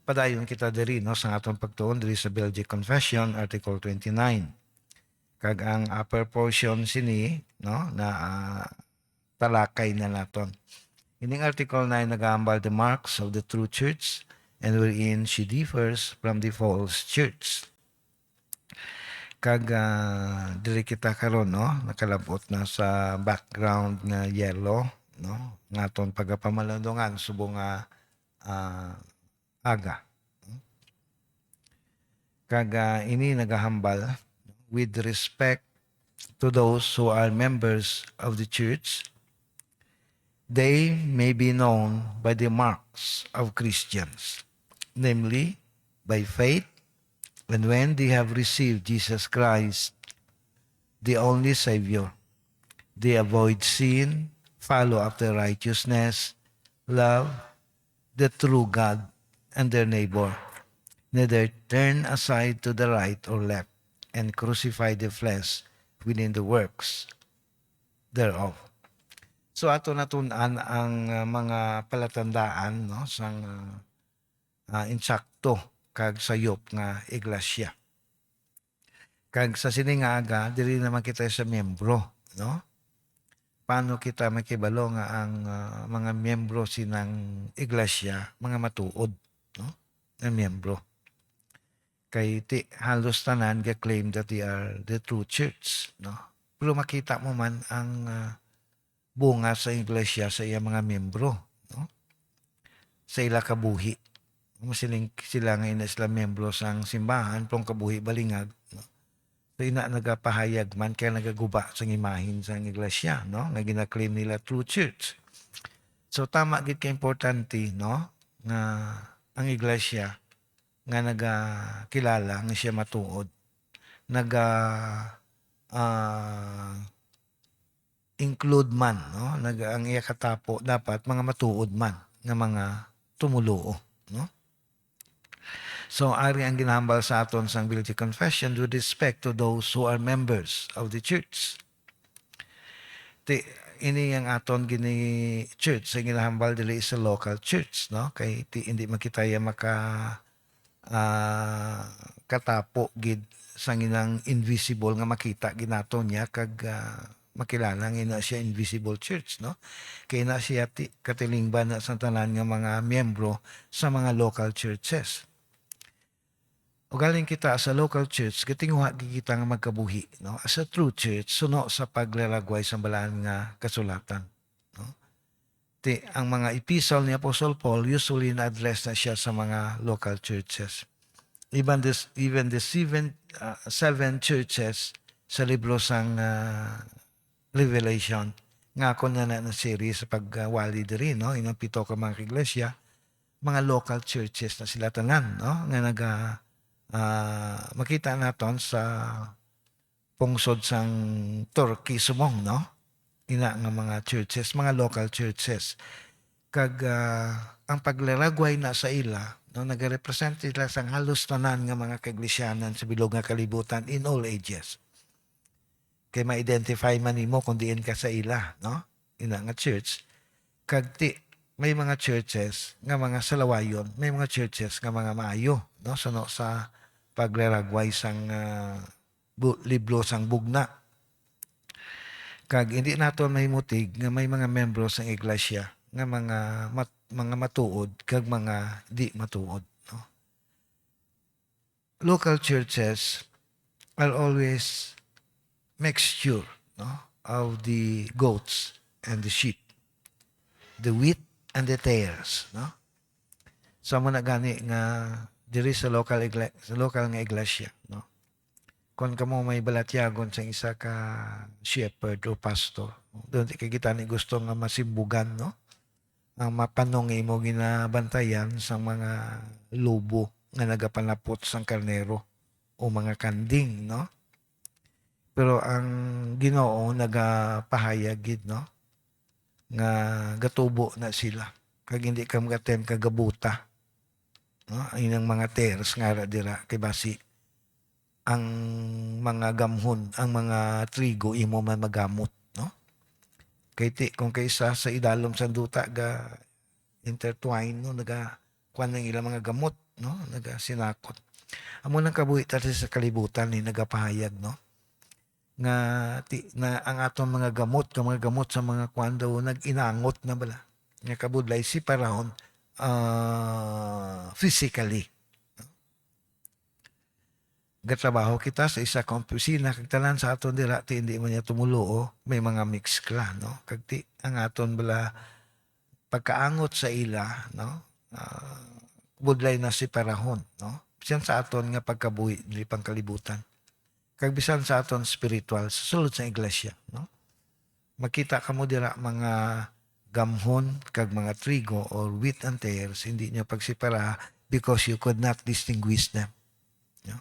padayon kita diri no sa atong pagtuon diri sa Belgic Confession Article 29. Kag ang upper portion sini no na talakay na naton. Ining Article 9 nagahambal the marks of the true church and wherein she differs from the false church. Kag diri kita karon no nakalabot na sa background nga yellow no ngaton pagapamalandungan subong nga aga. Kag ini nagahambal with respect to those who are members of the church. They may be known by the marks of Christians, namely by faith, and when they have received Jesus Christ, the only Savior, they avoid sin, follow after righteousness, love the true God and their neighbor, neither turn aside to the right or left, and crucify the flesh within the works thereof. So ato natun-an ang mga palatandaan no sang insakto kag sayop nga iglesia. Kag sa sini nga aga diri naman kita sa miyembro no. Paano kita makibalo nga ang mga miyembro sinang iglesia mga matuod no nga miyembro. Kay halos tanan ga-claim that they are the true church no. Pero makita mo man ang bunga sa iglesia sa iya mga miyembro no? Sa ila kabuhi sila nga ina sila miyembro sang simbahan plong kabuhi balingag no? So ina nagapahayag man kaya nagaguba sa imahin sa iglesia no nga gina-claim nila true church. So tama gid ka importante no nga ang iglesia nga nagakilala nga siya matuod include man no ang iya katapo dapat mga matuod man nga mga tumuluo no. So ari ang ginahambal sa aton sang Belgic Confession with respect to those who are members of the church. Ini ang aton gini church sa ginahambal dili sa local church no kay hindi makitaya maka katapo gid sang inang invisible nga makita ginaton niya kag makilala nga ina siya invisible church no kay na siya katilingban na sa tanan nga mga miyembro sa mga local churches. O galing kita sa local church katinguha kita nga magkabuhi no as a true church suno sa paglalagway sa balaan nga kasulatan no. Ang mga epistle ni Apostle Paul usually na-address na siya sa mga local churches. Even the seven churches sa libro sang Revelation nga ako na series sa pagwali diri no inang pito ka mga iglesia mga local churches na sila tanan no nga makita naton sa pungsod sang Turkey sumong no ina nga mga churches mga local churches kag ang paglalagway na sa ila no nagarepresent sila sang halos tanan nga mga kaiglesianan sa bilog nga kalibutan in all ages. Kay ma-identify man nimo kung diin ka sa ila, no? Ina nga church. Kag may mga churches nga mga salawayon, may mga churches nga mga maayo, no? Suno sa paglaragway sang libro sang bugna. Kag hindi naton mahimutig nga may mga membro sang iglesia nga mga matuod kag mga di matuod, no? Local churches are always mixture no of the goats and the sheep, the wheat and the tares no. So mo na gani nga diri sa local nga iglesia no kon kamo may balatyagon sa isa ka shepherd o pastor doon kay kita ni gusto nga masimbugan no ang mapanong imo ginabantayan sa mga lobo nga nagapanapot sang karnero o mga kanding no. Pero ang Ginoo nagapahayag gid no nga gatubo na sila kag hindi ka magatem kagabuta no inang mga tears nga dira kay basi ang mga gamhon ang mga trigo imo man magamot no kay kung kaysa sa idalom sa duta ga intertwine no naga kuan ng ilang mga gamot no? Sinakot. Amo nang kabuhi ta sa kalibutan ni nagapahayag, no? Nga na ang atong mga gamot sa mga kuan daw nag-inangot na bala. Nga kabudlay si parahon physically. Gatrabaho kita sa isa ka opisina kag tanan sa aton dira ti hindi man niya tumuluo, may mga mix kla, no? Kag ti ang aton bala pagkaangot sa ila, no? Budlay na si parahon, no? Bisan sa aton nga pagkabuhi dili pangkalibutan. Kag bisan sa aton spiritual sa sulod sa iglesia, no? Makita kamo dira mga gamhon kag mga trigo or wheat and tares, hindi niya pagsipara because you could not distinguish them. No?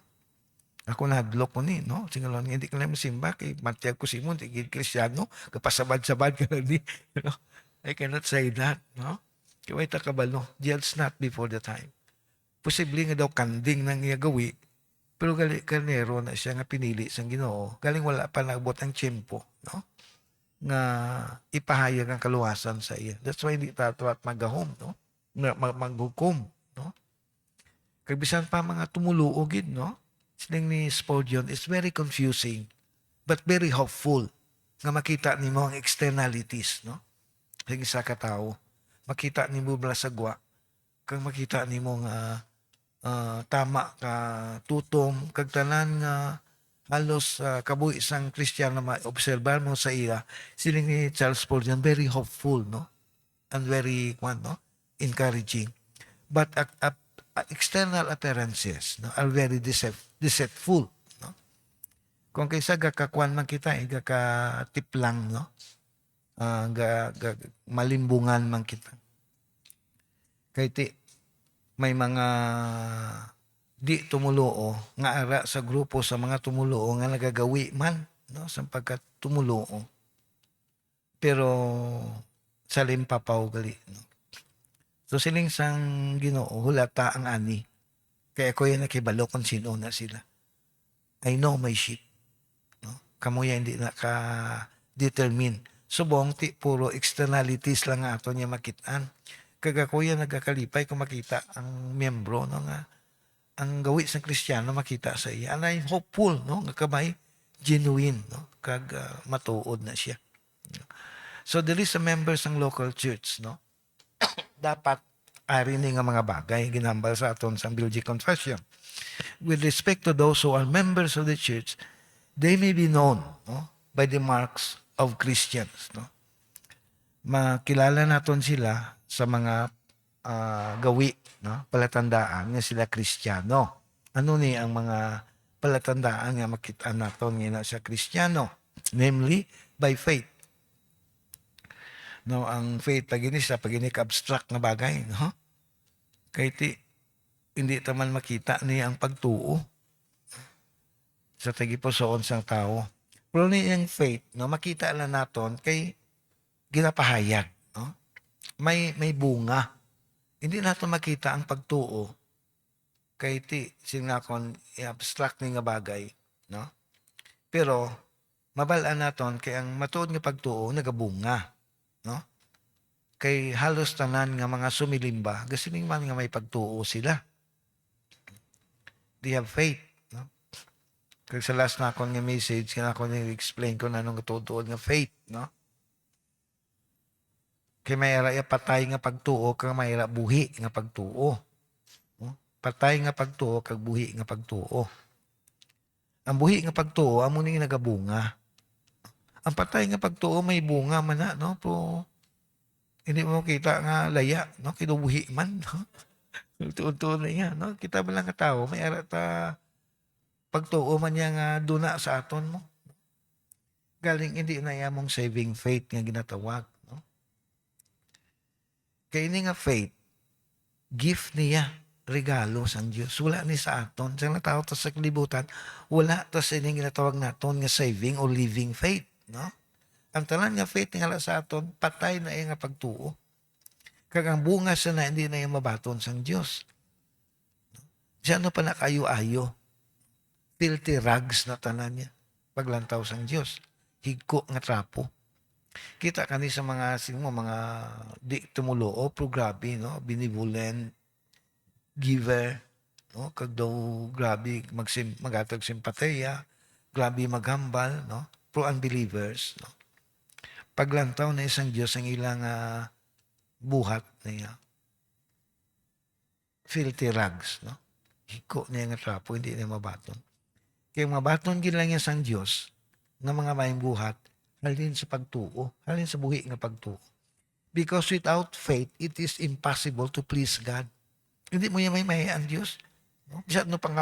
Ako nahadlok ko ni, no? Singalon hindi ka lang masimba kay matiyag ko simon tigid Kristiyano, kapasabad-sabad ka na di. You know? I cannot say that, no? Kaya ta kabalo, judge not before the time. Posible nga daw kanding nang iya gawi, pero gali karnero na siya nga pinili sang Ginoo. Galing wala pa nagbot ang tiyempo, no? Nga ipahayag ang kaluwasan sa iya. That's why hindi tato at magahom, no? Maghukom, no? Kag bisan pa mga tumuluo gid, no? Sining ni Spurgeon is very confusing but very hopeful nga makita nimo ang externalities, no? Sa isa ka tawo. Makita nimo bala sagwa kag makita nimo nga tama ka tutom kag tanan nga halos kabuhi sang Kristiyano ma-obserbar mo sa iya siling ni Charles Spurgeon very hopeful, no? And very no? Encouraging. But external appearances, no, are very deceitful, no? Kung kaysa gakakuan man kita gakatiplang, no? Malimbungan man kita. Kay ti may mga di tumuluo nga ara sa grupo sa mga tumuluo nga nagagawi man, no, sa pagkat tumuluo. Pero sa limpapaw gali, no? So siling sang Ginoo hulata ang ani. Kaya ko yan nakibalo kung sino na sila. I know my sheep, no? Kamo yan hindi naka-determine. Subong ti puro externalities lang nga ato niya makitaan. Kaga ko yan nagkakalipay kung makita ang miyembro, no, nga ang gawi sa Kristiyano makita sa iya. And I'm hopeful, no, nga kamay genuine, no, kag matuod na siya. So there is a member sang local church, no. Dapat ari ni nga mga bagay ginambal sa aton sa Bilgi Confession. With respect to those who are members of the church, they may be known, no, by the marks of Christians, no. Makilala naton sila sa mga gawi, no, palatandaan nga sila Kristiyano. Ano ni ang mga palatandaan nga makita naton nga siya Kristiyano? Namely, by faith. No, ang faith pagini sa abstract na bagay, no? Kay ti hindi taman makita ni ang pagtuo sa tagipusoon sang tao. Pero ni ang faith, no, makita lang naton kay ginapahayag, no? May bunga. Hindi nato makita ang pagtuo kay ti sinakon abstract ni nga bagay, no? Pero mabalaan naton kay ang matuod nga pagtuo nagabunga, no? Kay halos tanan nga mga sumilimba gasiling man nga may pagtuo sila. They have faith, no? Kay sa last na akong nga message ako ni-explain ko na anong tutuod nga faith, no? Kay mayra patay nga pagtuo kag mayra buhi nga pagtuo. No? Patay nga pagtuo kag buhi nga pagtuo. Ang buhi nga pagtuo amo ning nagabunga. Ang patay nga pagtuo may bunga man na, no? Pero hindi mo kita nga laya, no? Kinubuhi man, no? Tuod-tuod na yan, no? Kita ba lang ka tao, may ara ta pagtuo man niya nga duna sa aton mo. Galing hindi na yamong saving faith nga ginatawag, no? Kaya ini nga faith, gift niya, regalo sang Diyos. Wala ni sa aton. Sa tao ta sa kalibutan, wala ta sa ining ginatawag naton nga saving or living faith, no? Ang tanan nga faith nga sa aton, patay na nga pagtuo. Kag ang bunga sa na hindi na yung mabaton sang Diyos. Diyan na pa na kayo-ayo. Filthy rags na tanan niya. Paglantaw sang Diyos. Higko nga trapo. Kita kani sa mga di tumuloo, pero grabe, no? Benevolent, giver, no? Kag daw grabe magatag simpateya, grabe maghambal, no? Pro unbelievers, no? Paglantaw na isang Dios ang ilang buhat niya, filthy rags, no? Hiko niya nga trapo, hindi niya mabaton. Kaya mabaton gid lang niya sang Dios nga mga maayong buhat, halin sa pagtuo, halin sa buhi nga pagtuo. Because without faith, it is impossible to please God. Hindi mo yung may ang Diyos. No? Bisat no pang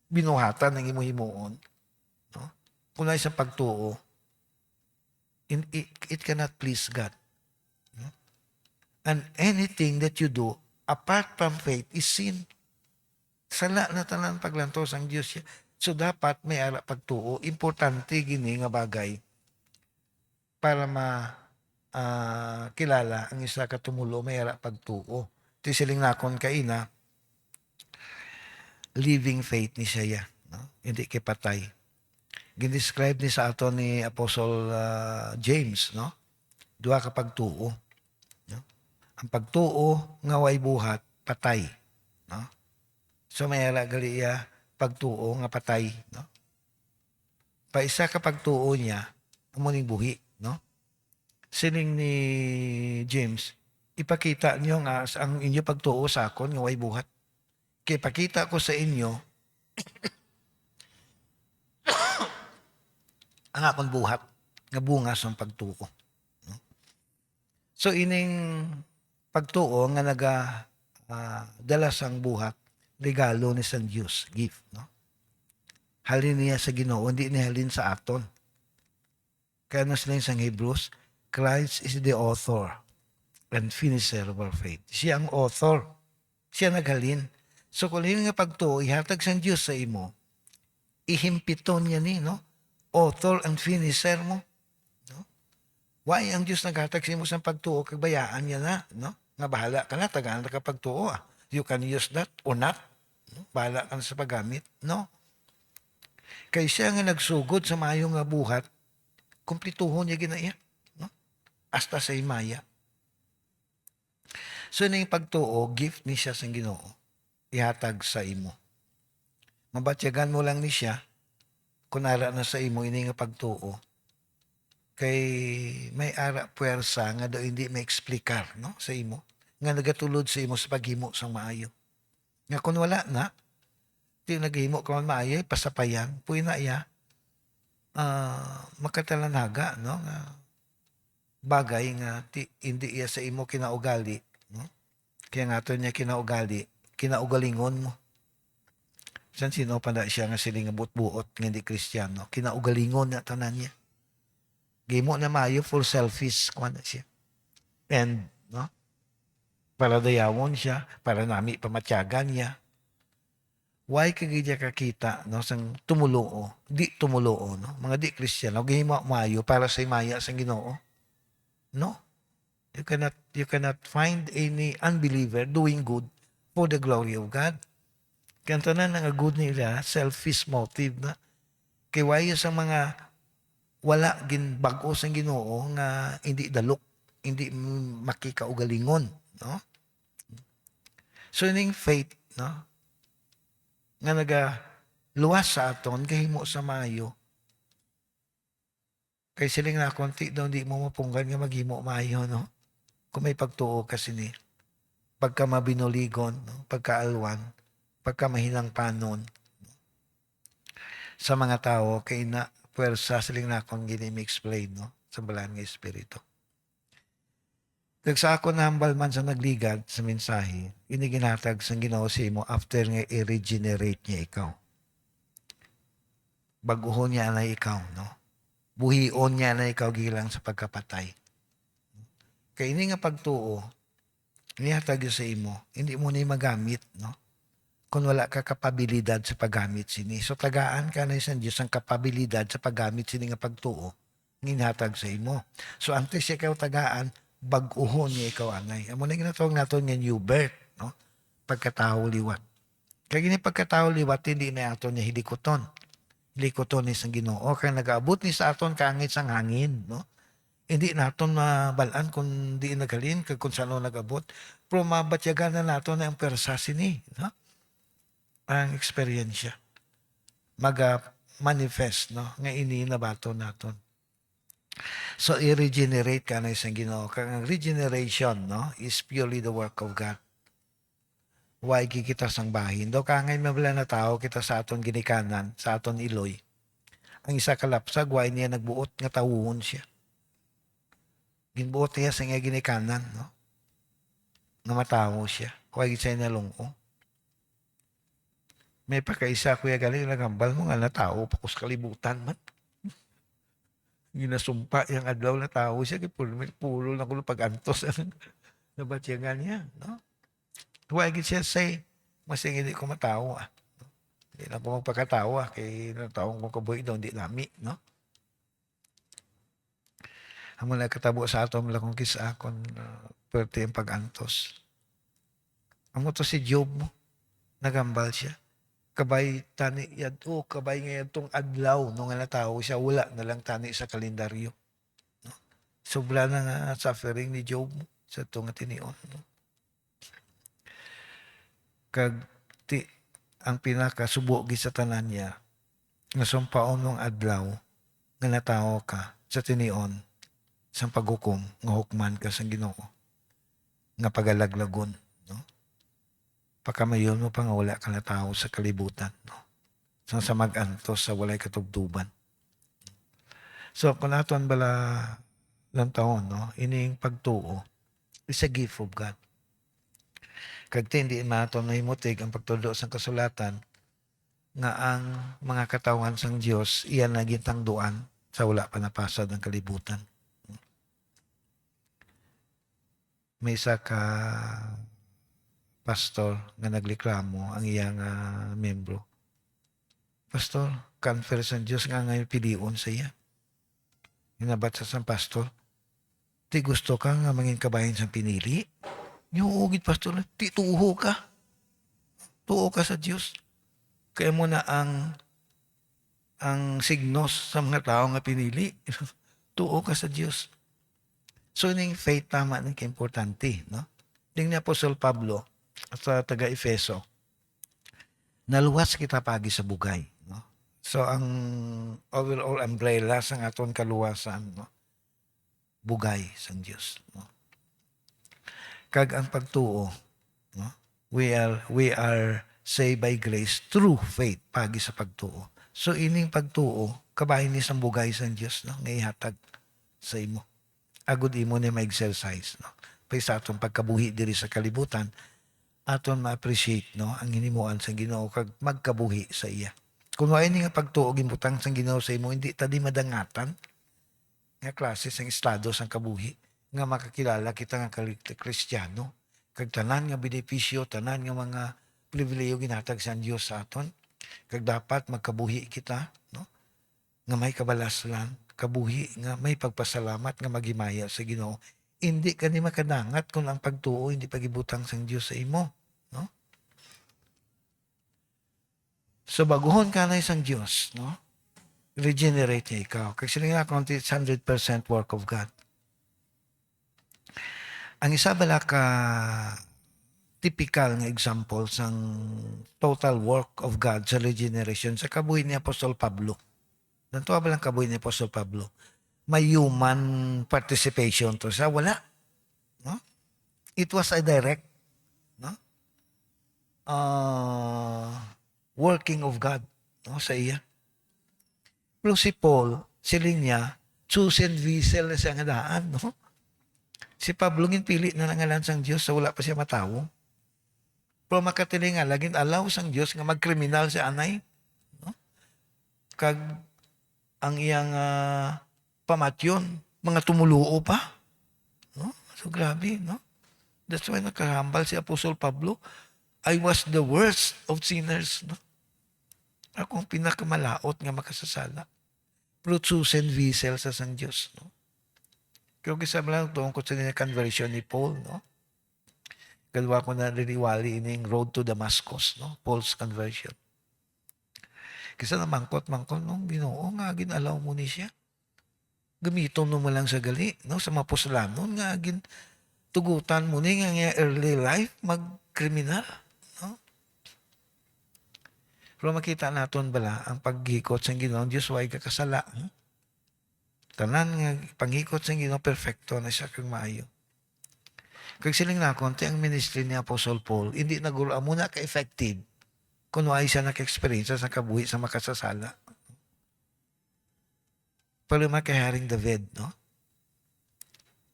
binuhatan ng imo-himuon. No? Kung na isang pagtuo, it cannot please God. No? And anything that you do, apart from faith, is sin. Sala na tanan paglantos ang Diyos. So dapat may ara pagtuo. Importante gini nga bagay para kilala ang isa ka tumulo may ara pagtuo. Iti siling nakon kaina, living faith ni siya, no? Hindi kay patay. Gindescribe ni sa ato ni Apostle James, no? Duha ka pagtuo, no? Ang pagtuo nga way buhat patay, no? So may ara gali iya pagtuo nga patay, no? Paisa ka pagtuo niya amo ning buhi, no? Sining ni James, ipakita niyo nga ang inyo pagtuo sa akon nga way buhat. Kay pakita ko sa inyo ang akong buhat nga bunga sa pagtuo. No? So ining pagtuo nga dala sang buhat, regalo ni San Dios, gift, no? Halin niya sa Ginoo, hindi ni halin sa aton. Kaya na sila sa Hebrews, Christ is the author and finisher of our faith. Siya ang author. Siya naghalin. So kung yun nga pagtuo, ihatag sa Diyos sa imo, ihimpiton niya ni, no? Author and finisher mo. No? Why ang Diyos naghatag sa imo sa pagtuo, kagbayaan niya na, no? Nga bahala ka na, tagaan ka pagtuo. You can use that or not. No? Bahala ka na sa paggamit. No? Kaya siya nga nagsugod sa mayong nga buhat, kumplituhon niya ginaya. No? Hasta sa imaya. So na yung pagtuo, gift ni siya sa Ginoo, ihatag sa imo. Mabatyagan mo lang ni siya, kunara na sa imo, ini nga pagtuo, kay may ara puwersa nga daw hindi ma-explikar, no? Sa imo, nga nagatulod sa imo sa paghimo sang maayo. Nga kung wala na, di naghimo ka man maayo, pasapayan, puy na iya, makatalanaga, no? Nga bagay nga hindi iya sa imo kinaugali, no? Kaya nga to niya kinaugalingon mo. San sino pa na siya nga siling nga buot nga hindi Kristiyano, kinaugalingon na tanan niya. Gimo na maayo full selfish kung na siya. And, no? Para dayawon siya, para nami pamatyagan niya. Why kagidya kakita, no? Sang tumuloo, di tumuloo, no? Mga di Kristiyano, gimo maayo para sa imaya sang Ginoo. No? You cannot find any unbeliever doing good for the glory of God. Kanto na nga good nila, selfish motive na. Kay wayo sa mga wala bago sang Ginoo nga hindi dalok, hindi makikaugalingon, no? So ning faith, no? Nga luwas sa aton kahimo sa mayo. Kay siling na konti daw di mo mapunggan nga maghimo maayo, no? Kung may pagtuo kasi ni pagka mabinuligon, no? Pagkaalwan, pagka mahinang panon, no? Sa mga tao kay na puwersa siling na akong gini-explain, no? Sa balaan nga espiritu. Kag sa ako na hambal man sa nagligad sa mensahe, iniginatag sa Ginoo sa imo after nga i-regenerate niya ikaw. Baguhon niya na ikaw, no? Buhion niya na ikaw gilang sa pagkapatay. Kaya ini nga pagtuo, inihatag sa imo, hindi mo na magamit, no? Kung wala ka kapabilidad sa paggamit sini. So tagaan ka na isang Diyos ang kapabilidad sa paggamit sini nga pagtuo, inihatag sa imo. So antes siya ikaw tagaan, baguhon niya ikaw angay. Amo na ginatawag natin nga new birth, no? Pagkatao liwat. Kaya gini pagkatao liwat, hindi na ato niya hilikoton. Hilikoton ni sang Ginoo. Kaya nag-aabot ni sa aton kaangit sang hangin, no? Hindi naton mabalaan kung di nagalin kag kung saan nagabot. Pero mabatyagan na nato na ang persa sini, no? Ang eksperyensya. Manifest, no? Nga ini nabato naton. So, i-regenerate ka na isang Ginoo. Kang ang regeneration, no, is purely the work of God. Why kita sang bahin. Do kangay mabala na tao kita sa aton ginikanan, sa aton iloy. Ang isa kalapsag, why niya nagbuot nga tawon siya. Ginbuot niya sa nga ginikanan, no? Nga matawo siya. Why siya nalungko. May pagkaisa kuya galing nagambal mo nga na tao pa kus kalibutan man. Ginasumpa yung adlaw na tao siya, puro na kulo pag-antos nabatyagan niya, no? Huwag siya say, mas hindi ko matawa. Hindi na ko magpakatawa, kay natawang kong kabuhi daw, hindi nami, no? Amo na katabo sa atom lang kong kisa, kung pwerte yung pag-antos. Amo to si Job mo, nagambal siya. Kabay tani yadto, kabay ngayon tong adlaw, nung tao siya, wala na lang tani sa kalendaryo. No? Sobra na nga suffering ni Job sa itong tinion. No? Kag ang pinakasubo sa tanan niya, nga sumpaon ng adlaw, nga natao ka sa tinion, sa paghukom, nga hukman ka sa Ginoo, nga pagalaglagon. No? Pakamayon mo pa nga wala ka na tao sa kalibutan. No? So, sa mag-antos sa walay katugtuban. So, kung naton bala lang taon, no? Ining pagtuo is a gift of God. Kag hindi maton na himutig ang pagtudo sa kasulatan nga ang mga katawan sang Dios iyan na gitangduan sa wala pa napasad ang kalibutan. May isa ka pastor nga nagliklamo ang iyang membro. Pastor, conference ang Diyos nga ngayon pilion sa iya. Hinabat sa sang pastor, ti gusto ka nga mangin kabahin sa pinili? Yung pastor, ti tuho ka. Tuho ka sa Diyos. Kaya mo na ang signos sa mga tao nga pinili. Tuho ka sa Diyos. So, yung faith tama ng importante, no? Yung ni Apostol Pablo sa taga-Efeso, naluwas kita pagi sa bugay, no? So, ang overall umbrella sa aton kaluwasan, no? Bugay sa Diyos, no? Kag ang pagtuo, no? We are saved by grace through faith pagi sa pagtuo. So ining pagtuo kabahin ni sang bugay sa Dios, no? Nga ihatag sa imo. Agud imo ni ma-exercise, no? Pay sa atong pagkabuhi diri sa kalibutan, aton ma-appreciate, no, ang hinimuan sa Ginoo kag magkabuhi sa iya. Kung wala ni nga pagtuo gimbutang sang Ginoo sa imo, hindi tadi madangatan nga klase sang estado sang kabuhi nga makakilala kita nga Kristiyano, kag tanan nga benepisyo, tanan nga mga pribileyo ginhatag sa Dios sa aton, kag dapat magkabuhi kita, no? Nga may kabalaslan, kabuhi nga may pagpasalamat nga maghimaya sa Ginoo. Hindi ka ni makadangat kung ang pagtuo hindi pagibutang sang Dios sa imo, no? So baguhon ka na isang Dios, no? Regenerate niya ikaw. Kasi nga kung it's 100% work of God. Ang isa bala ka typical nga example sang total work of God sa regeneration sa kabuhi ni Apostol Pablo. Nanto ba lang kabuhi ni Apostol Pablo? May human participation to sa wala, no? It was a direct, no? Working of God, no, sa iya. Pero si Paul, siling niya, chosen vessel na siya nga daan, no? Si Pablo ngin pili na nangalan sang Dios sa wala pa siya matawo. Pero makatili nga, laging allow sang Dios nga magkriminal si anay. No? Kag ang iyang pamatyon, mga tumuluo pa. No? So grabe, no? That's why nakahambal si Apostol Pablo. I was the worst of sinners, no? Ako ang pinakamalaot nga makasasala. Pero chosen vessel sa sang Dios, no? Kaya kisa lang tungkol sa conversion ni Paul, no? Kalwa ko na riniwali ining road to Damascus, no? Paul's conversion. Kisa na mangkot, no? Ginoo nga, ginalaw mo ni siya. gamiton mo lang sa gali, no? Sa mapusalanon nga tugutan mo ni nga early life magkriminal, no? Pero makita naton bala ang paghikot sa Ginoo Dios way kakasala. Tanan nga panghikot sa Ginoo perfecto na siya kag maayo. Kag siling na konti ang ministry ni Apostle Paul, hindi naguro muna ka-effective kung ay siya naka-experience sa kabuhi sa makasasala. Paluma kay Haring David, no?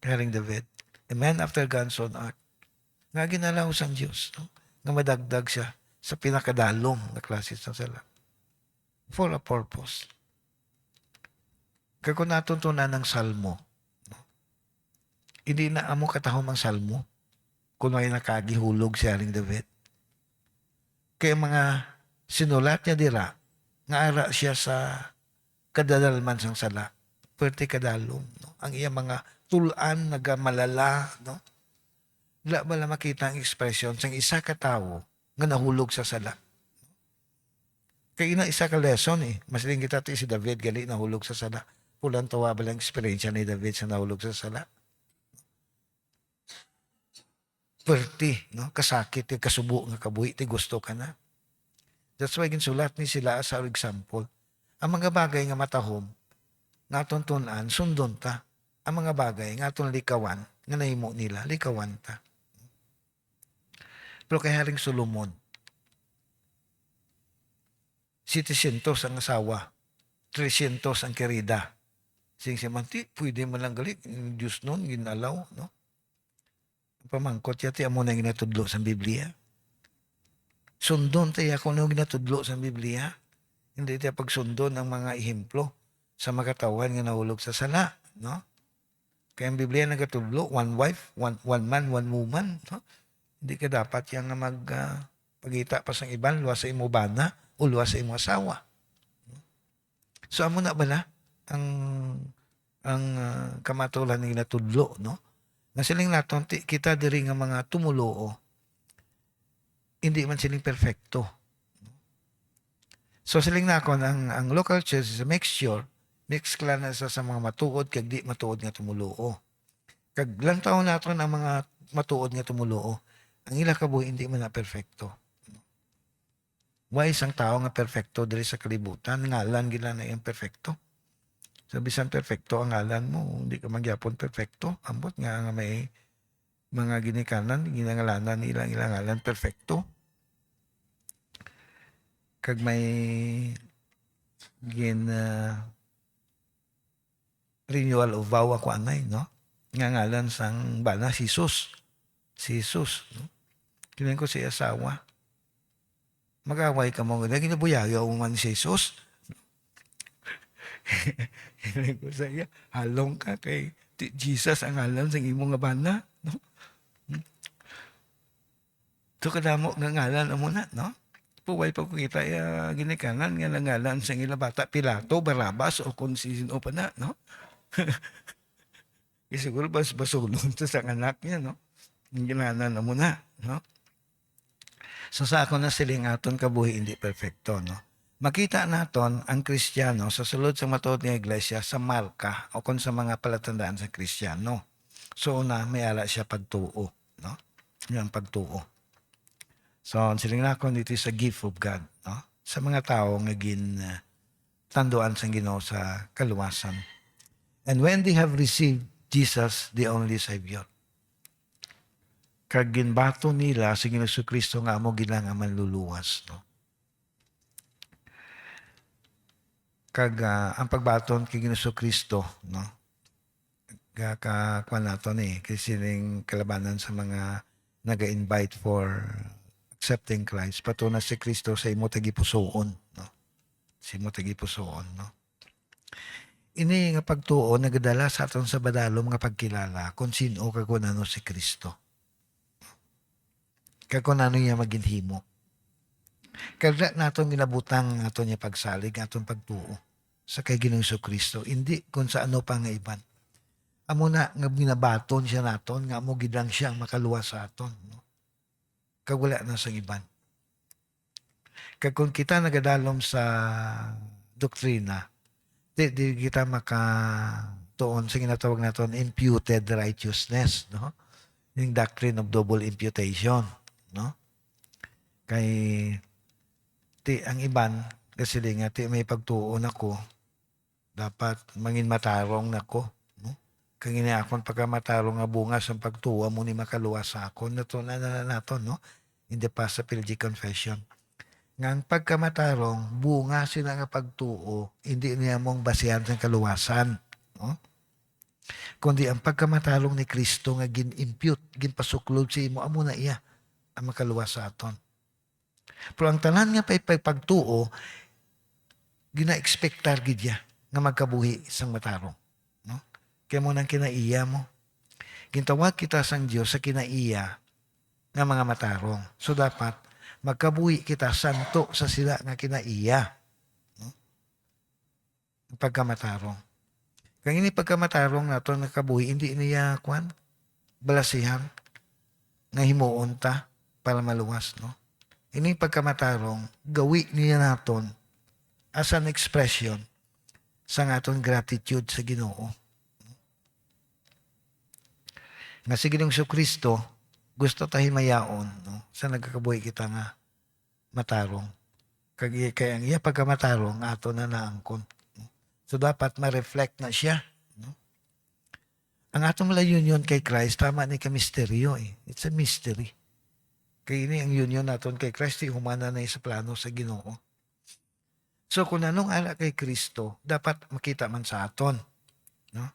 Haring David. A man after God's own heart. Nga ginalaw sang Diyos, no? Nga madagdag siya sa pinakadalom na klase sa sala. For a purpose. Kaya kung natuntunan ng salmo, no? Hindi na amo katahom ang salmo kung ay nakagihulog si Haring David. Kaya mga sinulat niya dira, nga ara siya sa kadadalman sang sala. Pwerte kadalom, no? Ang iya mga tulan, nagamalala, no? Wala ba lang makita ang ekspresyon sang isa ka tawo nga nahulog sa sala. Kaya ina isa ka lesson Masaling kita si David gali nahulog sa sala. Pulang tawa ba lang eksperyensya ni David sa nahulog sa sala. Pwerte, no? Kasakit, kasubo nga kabuhi, ti gusto ka na. That's why ginsulat ni sila sa example. Ang mga bagay nga matahom, nga tuntunan, sundon ta. Ang mga bagay nga itong likawan, nga nahimo nila, likawan ta. Pero kay Haring Solomon, 700 ang asawa, 300 ang kerida. Sing simanti, pwede mo lang galit. Diyos nun, ginalaw, no? Pamangkot yati amo na ginatudlo sa Biblia. Sundon tayo ako na ginatudlo sa Biblia. Hindi tayo pagsundon ang mga ehemplo sa makatawan nga nahulog sa sala, no? Kaya ang Biblia nagatudlo, one wife, one man, one woman, no? Hindi ka dapat yang pagita pa sa iban, luwa sa imo bana, o luwa sa imo asawa. So, amo na bala ang kamatulan ng ginatudlo, no? Nasiling naton, kita diri nga mga tumuloo, hindi man siling perfecto. So, siling na ako, ang local church is a mixture, mix kla na sa mga matuod, kag di matuod nga tumuloo. Kag lang taon naton ang mga matuod nga tumuloo, ang ila kabuhi hindi man na perfecto. Why isang tao nga perfecto diri sa kalibutan, ngalan gila na yung perfecto. So, bisan perfecto ang ngalan mo, hindi ka magyapon perfecto. Ambot nga may mga ginikanan, ginangalanan nila ilang ngalan perfecto. Kag may renewal of vow ako anay, no? Nga ngalan sang bana, si Jesus. Si Jesus, no? Kinan ko si asawa. Mag-away ka mo. Ginabuyayo mo man si Jesus. Kinan ko sa iya, halong ka kay Jesus ang ngalan sang imo nga bana, no? So kadamo nga ngalan amo na, no? Puway pa ko kita ginikanan nga nangalan sang ila bata Pilato, Barabas o kung sino pa na, no? Siguro basulon sa anak niya, no? Ginanan mo na, no? So sa ako na siling aton kabuhi hindi perfecto, no? Makita naton ang Kristiyano sa sulod sa matuod nga iglesia sa marka o kung sa mga palatandaan sa Kristiyano. So una, may ala siya pagtuo, no? Yung pagtuo. So, siling na ako dito sa gift of God, no? Sa mga tao nga tanduan sa Ginoo sa kaluwasan. And when they have received Jesus, the only Savior, kag ginbato nila sa Ginoong Kristo nga amo gila nga manluluwas, no? Kag ang pagbaton kay Ginoong Kristo, no? Kuan nato kasi siling kalabanan sa mga naga-invite for accepting Christ. Patuna si Kristo sa imo tagipusoon, no? Sa imo tagipusoon, no? Ini nga pagtuo nagadala sa aton sa badalom nga pagkilala kung sino kagunano si Kristo. Kagunano niya maginhimo. Kaya naton ginabutang aton niya pagsalig, aton pagtuo sa kay Ginoong Kristo. Hindi kung sa ano pa nga iban. Amo na nga binabaton siya naton, nga amo gidang siya ang makaluwas sa aton, no? Kagwala na sa iban. Kag kung kita nagadalom sa doktrina, di kita tuon sa ginatawag naton imputed righteousness, no? Yung doctrine of double imputation, no? Kay ti ang iban kasi di nga ti may pagtuon ako dapat mangin matarong nako, no? Kangini akon pagkamatarong nga bunga sa pagtuwa mo ni makaluwas sa akon nato na naton, no? In the past sa PLG confession. Ngang pagkamatarong bunga sila nga pagtuo hindi niya mong basihan sa kaluwasan, no? Kundi ang pagkamatarong ni Kristo nga gin-impute, ginpasuklod sa imo amo na iya ang makaluwas sa aton. Pero ang tanan nga pagtuo gina-expectar gid ya nga magkabuhi isang matarong, no? Kaya mo nang kinaiya mo. Gintawag kita sang Dios sa kinaiya nga mga matarong. So dapat magkabuhi kita santo sa sila nga kinaiya, no? Pagkamatarong. Kang ini pagkamatarong nato nga kabuhi hindi niya kwan balasihan nga himuon ta para maluwas, no? Ini pagkamatarong gawi niya naton as an expression sa aton gratitude sa Ginoo. Nga si Ginoong Kristo gusto ta himayaon, no? Sa nagkakabuhi kita nga matarong. Kaya ang iya pagkamatarong ato na naangkon. No? So dapat ma-reflect na siya, no? Ang atong union kay Christ tama ni ka misteryo eh. It's a mystery. Kaya ini ang union naton kay Christ humana na sa plano sa Ginoo. So kung anong ala kay Kristo, dapat makita man sa aton, no?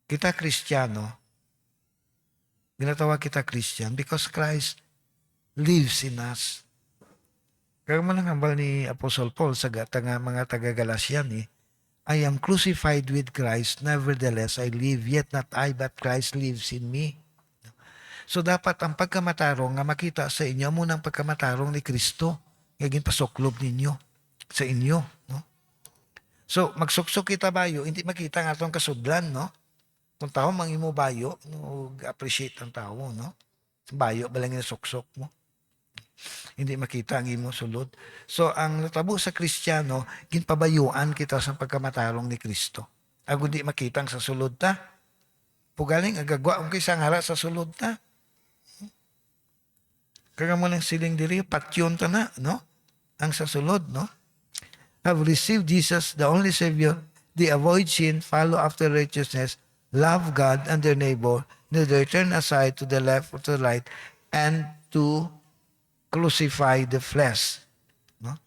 Kita Kristiyano, ginatawag kita Christian because Christ lives in us. Kaya man ang hambal ni Apostle Paul sa mga taga-Galatian I am crucified with Christ, nevertheless I live, yet not I, but Christ lives in me. So dapat ang pagkamatarong nga makita sa inyo, munang pagkamatarong ni Kristo, ngaging pasoklob ninyo sa inyo, no? So magsuksok kita bayo, hindi makita nga itong kasudlan, no? Kung tao mangimo bayo, no, appreciate ang tao, no? Bayo ba lang yung suksok mo? Hindi makita ang imo sulod. So ang natabo sa Kristiyano, ginpabayuan kita sa pagkamatarong ni Kristo. Ang hindi makita ang sa sulod ta. Pugaling agagwa ang kisang hara sa sulod ta. Kaya mo ng siling diri, patyon ta na, no? Ang sa sulod, no? Have received Jesus, the only Savior, they avoid sin, follow after righteousness, love God and their neighbor, neither turn aside to the left or to the right, and to crucify the flesh. No?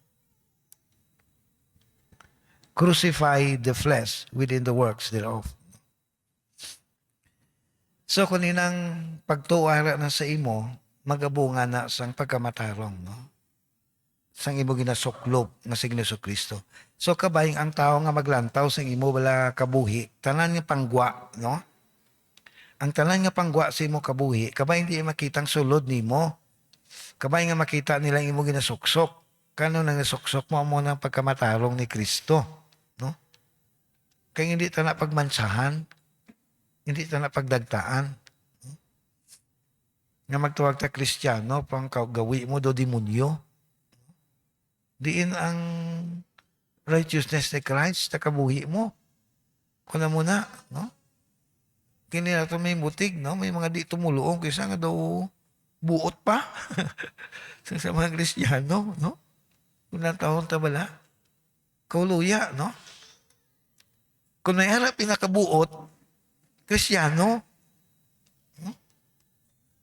Crucify the flesh within the works thereof. So, kung inang pagtuwara na sa imo, magabunga na sang pagkamatarong, no? Sang imo ginasuklob nga si Ginoong Kristo. So, kabayang ang tao nga maglantaw sang imo wala kabuhi, tanan nga panggwa, no? Ang tanan nga panggwa sa imo kabuhi, kabay hindi makitang sulod nimo. Kabay nga makita nila imo ginasuksok. Kano nang nasuksok mo mo ng pagkamatarong ni Kristo, no? Kaya hindi ta na pagmansahan, hindi ta na pagdagtaan. No? Nga magtuwag ta Kristiyano, pang gawi mo do demonyo. Diin ang righteousness ni Christ, takabuhi mo. Kuna mo na, no? Kini na ito may mutig, no? May mga di tumuluong, kaysa nga daw buot pa. sa mga Kristiyano, no? Kung taon ta bala, kauluya, no? Kung may harap pinakabuot, Kristiyano, no?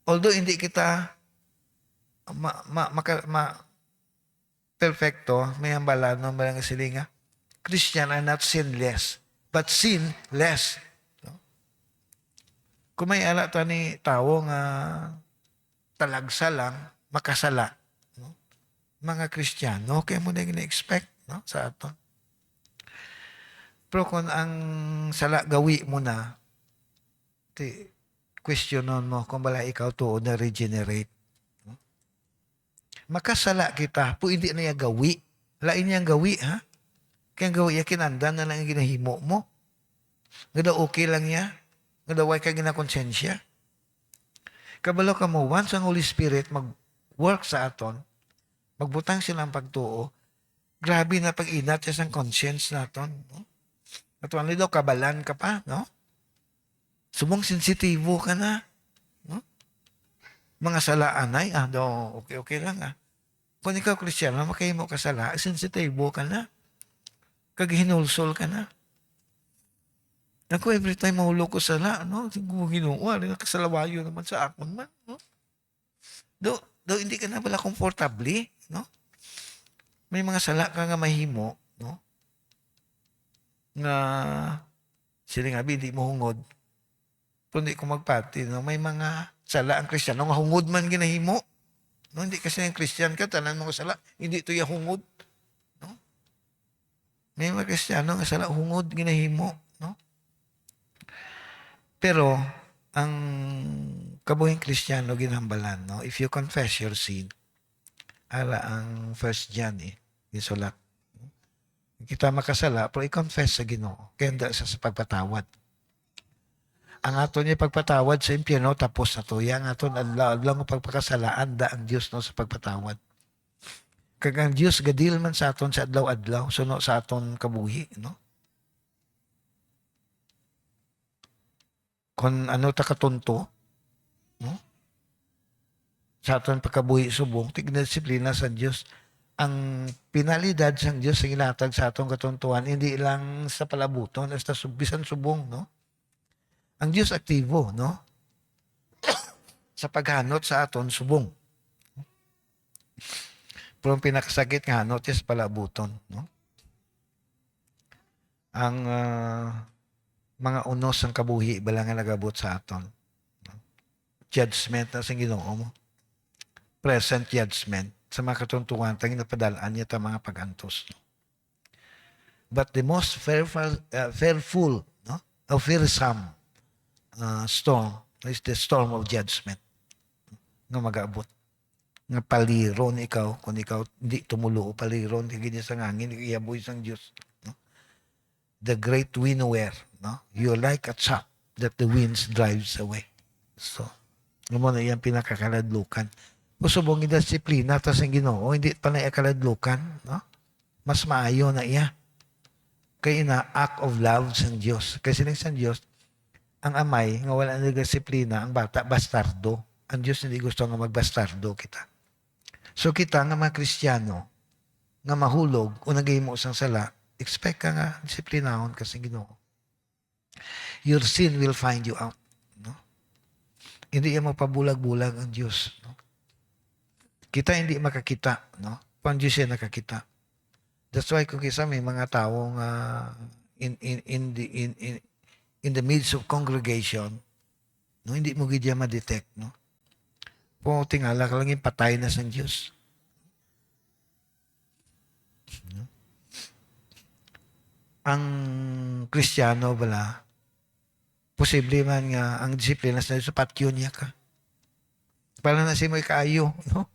Although hindi kita perfecto, may hambala ng barang silinga. Christian are not sinless, but sinless. No? Kung may ala ta ni tao nga talagsa lang, makasala. No? Mga Kristiyano, kaya mo na gina-expect, no? Sa aton. Pero kung ang sala gawi mo na, questionon mo kung bala ikaw tuod na regenerate. Makasala kita, po hindi na yung gawi. Lain niyang gawi, ha? Kaya gawi, kinandan na lang yung ginahimo mo. Nga daw okay lang niya. Nga daw ay ka ginakonsensya. Kabalo ka mo, once ang Holy Spirit mag-work sa aton, magbutang silang pagtuo, grabe na pag-inat sa conscience naton. No? At ano daw, kabalan ka pa, no? Subong sensitibo ka na. No? Mga salaan ay, do, okay lang Kung ikaw Kristiyano, makahimo ka sala, sensitibo ka na. Kaghinulsol ka na. Ako, every time mahulog ko sala, no? Siguro ginuwa, nakasalawayo naman sa akon man, no? Do, hindi ka na pala komportable, no? May mga sala ka nga mahimo, no? Nga, sila nga, hindi mo hungod. Kung di ko magpati, no? May mga sala ang Kristiyano, nga hungod man ginahimo. No, hindi kasi ng Christian ka, tanan mo sala, hindi ito hungod. No? May mga Kristiyano nga sala, hungod, ginahimo. No? Pero, ang kabuhing Kristiyano ginhambalan, no? If you confess your sin, ara ang 1 John isulat. Kita makasala, pero i-confess sa Ginoo. Kaya sa pagpatawad. Ang ato niya pagpatawad sa impyerno, tapos na to. Yang ato adlaw ng pagpakasalaan, da ang Diyos no, sa pagpatawad. Kag ang Diyos gadil man sa aton sa adlaw-adlaw, suno sa aton kabuhi, no? Kung ano ta katunto, no? Sa aton pagkabuhi subong, tigdisiplina sa Diyos. Ang pinalidad sa Diyos ang ilatag sa atong katuntuan, hindi lang sa palabuton, hasta bisan subong, no? Ang Diyos aktibo, no? Sa paghanot sa aton, subong. Pero ang pinakasakit nga hanot is palabuton, no? Ang mga unos ng kabuhi, bala nga nagabot sa aton. No? Judgment na sa Ginoo mo. Present judgment sa mga katuntuan, tanging napadalaan niya ta mga pagantos. No? But the most fearful, no? O fearsome, storm is the storm of judgment nga mag-aabot nga paliron ikaw kung ikaw hindi tumulo paliron ganyan sa ngangin iyaboy sang Diyos, no? The great winnower, no? You're like a chaff that the winds drives away. So mo na iyang pinakakaladlukan usubong disiplina ta sa Ginoo hindi pa na ikaladlukan, no? Mas maayo na iya kay ina act of love sang Diyos kasi ning sang Diyos ang amay, nga wala na disiplina, ang bata, bastardo. Ang Diyos hindi gusto nga magbastardo kita. So kita nga mga Kristiyano, nga mahulog, o nagahimo sang sala, expect ka nga disiplinahon kasi Ginoo. Your sin will find you out. No? Hindi yan mapabulag-bulag ang Diyos. No? Kita hindi makakita. No? Pang Diyos yan nakakita. That's why kung kisa may mga taong in the midst of congregation, no, hindi mo gidya ma-detect, no? Kung tingala ka lang yung patay na sa Diyos. No? Ang Kristiyano bala, posible man nga ang disiplina sa Diyos, patyon niya ka. Pala na si mo ikaayo, no?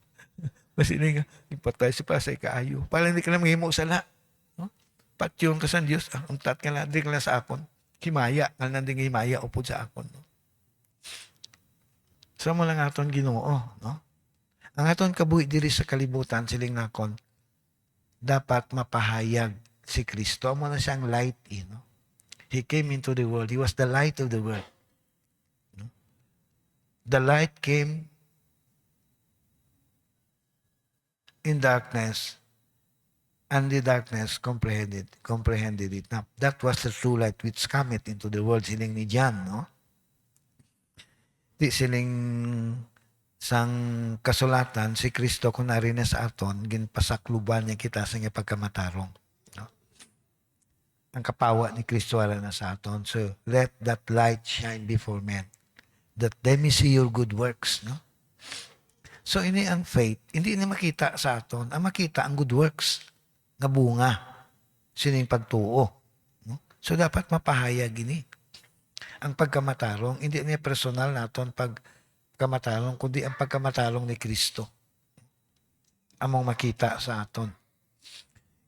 Kasi nga, ipatay si pa sa ikaayo. Pala hindi ka na maghimo sala. No? Patyon ka sa Diyos, ang tat ka lang, hindi ka lang sa akon. Himaya, ang nanding himaya upod sa akon. No? So mo lang aton Ginoo, no? Ang aton kabuhi diri sa kalibutan siling nakon dapat mapahayag si Kristo. Amo na siyang light, no? He came into the world. He was the light of the world. No? The light came in darkness, and the darkness comprehended it. Now, that was the true light which cometh into the world. Siling ni John, no? Di siling sang kasulatan, si Kristo kung narin sa aton, ginpasakluban niya kita sa nga pagkamatarong. No? Ang kapawa ni Kristo wala na sa aton. So, let that light shine before men, that they may see your good works. No? So, ini ang faith. Hindi ini makita sa aton. Ang makita ang good works nga bunga. Sining pagtuo. No? So, dapat mapahayag ini. Ang pagkamatarong, hindi niya personal naton pagkamatarong, kundi ang pagkamatarong ni Kristo. Among makita sa aton.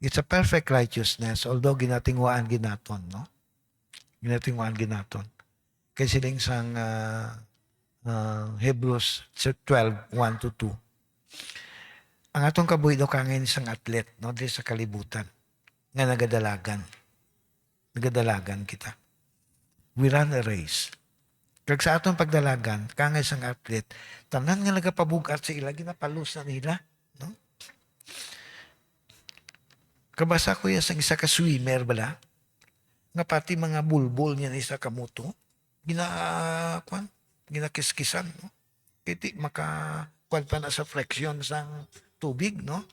It's a perfect righteousness, although ginatingwaan ginaton, no? Ginatingwaan ginaton. Kaya siling sang Hebrews 12, 1-2. Ang atong kabuhi daw kangin isang atlet, no? Di sa kalibutan, nga nagadalagan. nagadalagan kita. We run a race. Kag sa atong pagdalagan, kangay sang athlete, tanan nga nagapabugat sa ila, ginapalus na nila. No? Kabasa ko yan sa isa ka swimmer bala, nga pati mga bulbul niya na isa kamuto, ginakiskisan. No? Kiti makakuan pa na sa flexion sang tubig, no?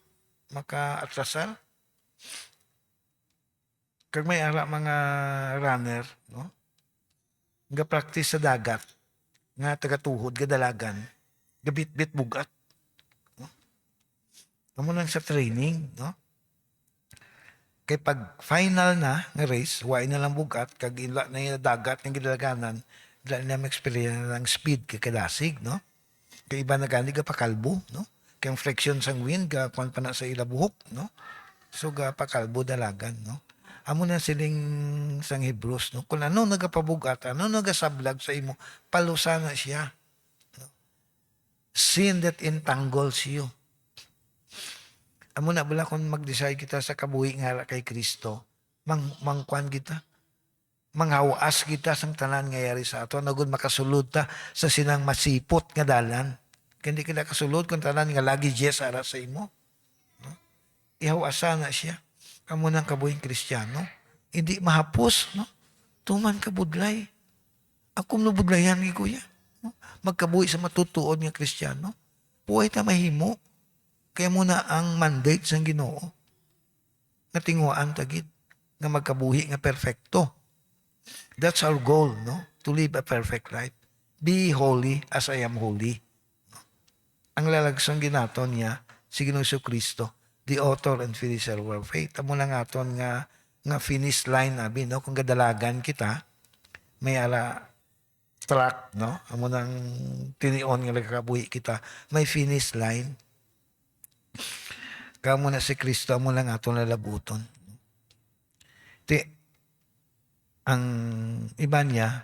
Maka-atrasal. Kag may ara mga runner, no? Nga practice sa dagat, nga tagatuhod, gadalagan, gabit-bit bugat. No? Amo lang sa training, no? Kay pag final na nga race, way na lang bugat, kag ila na yung dagat ng gidalaganan, ila na ma-experience ng speed kakadasig, no? Kay iba na gani ga pakalbo, no? Kay ang flexion sang wind, ga kwan pa na sa ila buhok, no? So ga pakalbo dalagan, no? Amo na siling sang Hebrews, no? Kung ano nagapabugat, ano nagasablag sa imo, palusa na siya. No? Sin that entangles you. Amo na bala kung mag-decide kita sa kabuhi nga kay Kristo, mangkwan kita. Manghawas kita sang tanan nga yari sa ato. Nagod makasulod ta sa sinang masipot nga dalan. Hindi kita kasulod kung tanan nga lagi Diyes ara sa imo. No? Ihawasa na siya. Kamu ng kabuhing Kristiyano, hindi mahapos, no? Tuman ka budlay. Ako nabudlayan ni kuya. No? Magkabuhi sa matutuod nga Kristiyano. Buhay ta mahimo. Kaya muna ang mandate sang Ginoo nga tinguan tagid nga magkabuhi nga perfecto. That's our goal, no? To live a perfect life. Be holy as I am holy. No? Ang lalagsang ginaton niya si Ginoong Kristo, the author and finisher of our faith. Amo lang aton nga finish line abi, no? Kung gadalagan kita, may ala track, no? Amo nang tinion nga nagkabuhi kita, may finish line. Kamo na si Kristo, amo lang aton lalabuton. Ang iba niya,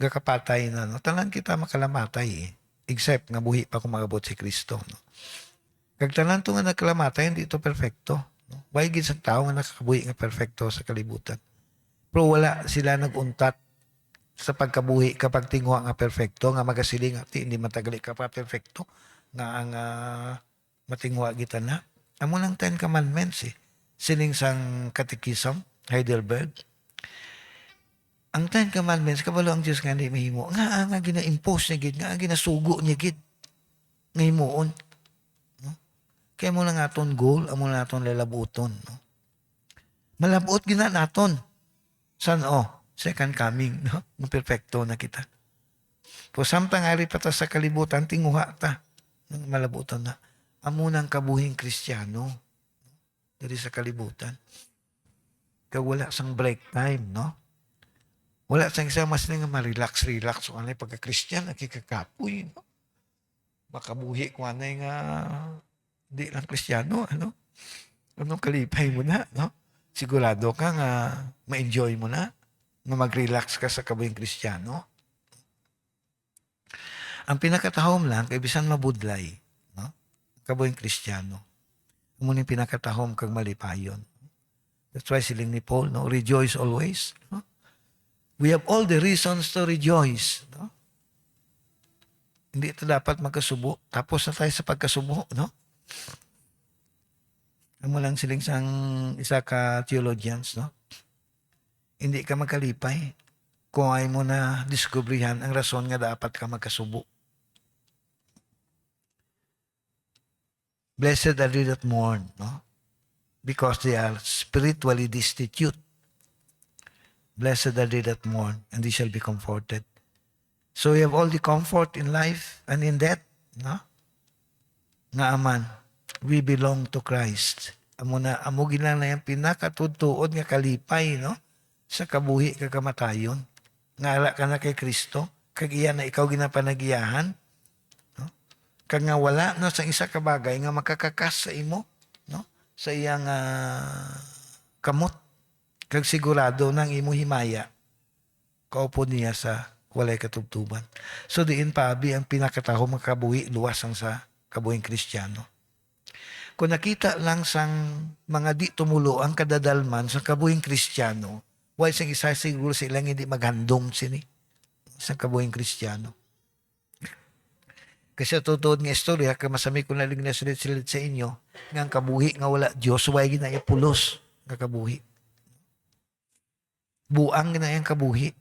gakapatay na, no? Tanan kita makalamatay, eh. Except nga buhi pa kung magabot si Kristo, no? Kag tanan to nga nagkalamatay, hindi ito perfecto. No? Bayigid sa tao nga nakakabuhi nga perfecto sa kalibutan. Pero wala sila naguntat sa pagkabuhi kapag tingwa nga perfecto, nga magasiling ati, hindi matagali ka pa perfecto, nga ang matingwa kita na. Amo lang 10 Commandments, eh. Siling sang Catechism, Heidelberg. Ang 10 Commandments, kabalo ang Diyos nga hindi mahimo. Nga gina-impose niya gid, nga ginasugo niya gid. Nga himuon. No? Kaya mo lang aton goal, amo lang aton lalabuton. No? Malabot gina naton. San second coming, no? Perfecto na kita. Po samtang ari pa ta sa kalibutan, tinguha ta. Malabuton na. Amo nang kabuhing Kristiyano. Diri sa kalibutan. Kaya wala sang break time, no? Wala sang isa mas nga ma-relax. So, anay pagka-Christian, nakikakapoy, no? Makabuhi ko anay nga di lang Kristiyano, ano? Anong kalipay mo na, no? Sigurado ka nga ma-enjoy mo na, na mag-relax ka sa kabuhing Kristiyano. Ang pinakatahom lang, kay bisan mabudlay, no? Kabuhing Kristiyano. Muna yung pinakatahom kag malipayon. That's why siling ni Paul, no? Rejoice always, no? We have all the reasons to rejoice. No? Hindi ito dapat magkasubo. Tapos na tayo sa pagkasubo. No? Ano lang siling sang isa ka theologians. No? Hindi ka magkalipay kung ay mo na diskubrihan ang rason nga dapat ka magkasubo. Blessed are they that mourn, no? Because they are spiritually destitute. Blessed are they that mourn, and they shall be comforted. So we have all the comfort in life and in death, no? Nga aman, we belong to Christ. Amo gilang na yung pinakatutuod nga kalipay, no? Sa kabuhi kakamatayon. Nga ala ka na kay Kristo, kag iya na ikaw ginapanagiyahan, no? Kag nga wala no sa isa ka bagay nga makakakas sa imo, no? Sa iyang kamot. Kag sigurado nang imo himaya, kaupo niya sa walay katubtuban. So diin paabi ang pinakataho makabuhi luwas ang sa kabuhing Kristiyano. Kung nakita lang sang mga di tumulo ang kadadalman sa kabuhing Kristiyano, Why sing isa siguro silang hindi maghandong sini sa kabuhing Kristiyano. Kasi tutuod nga istorya, kaya masami ko nalig na sulit-sulit sa inyo, nga ang kabuhi nga wala Diyos, why ginaya pulos nga kabuhi. Buang ginaya ang kabuhi.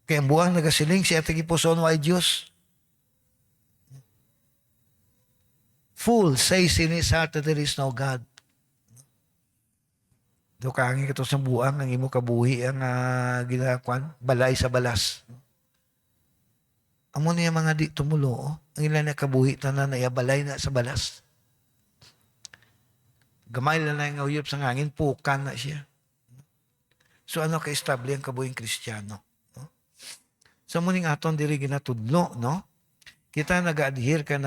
Kaya ang buang nagasiling, siya tagipuson why Diyos. Fool says in his heart that there is no God. Do kaangin ka to sa buang, ang imo kabuhi, ang ginakwan, balay sa balas. Amo niya mga di tumulo, ang ilan na kabuhi tanan na balay na sa balas. Gamay lang na yung uyop sa ngangin, pukan na siya. So ano ka-establish ang kabuhing Kristiyano? No? So muning aton diri ginatudlo, no? Kita nag-adhere ka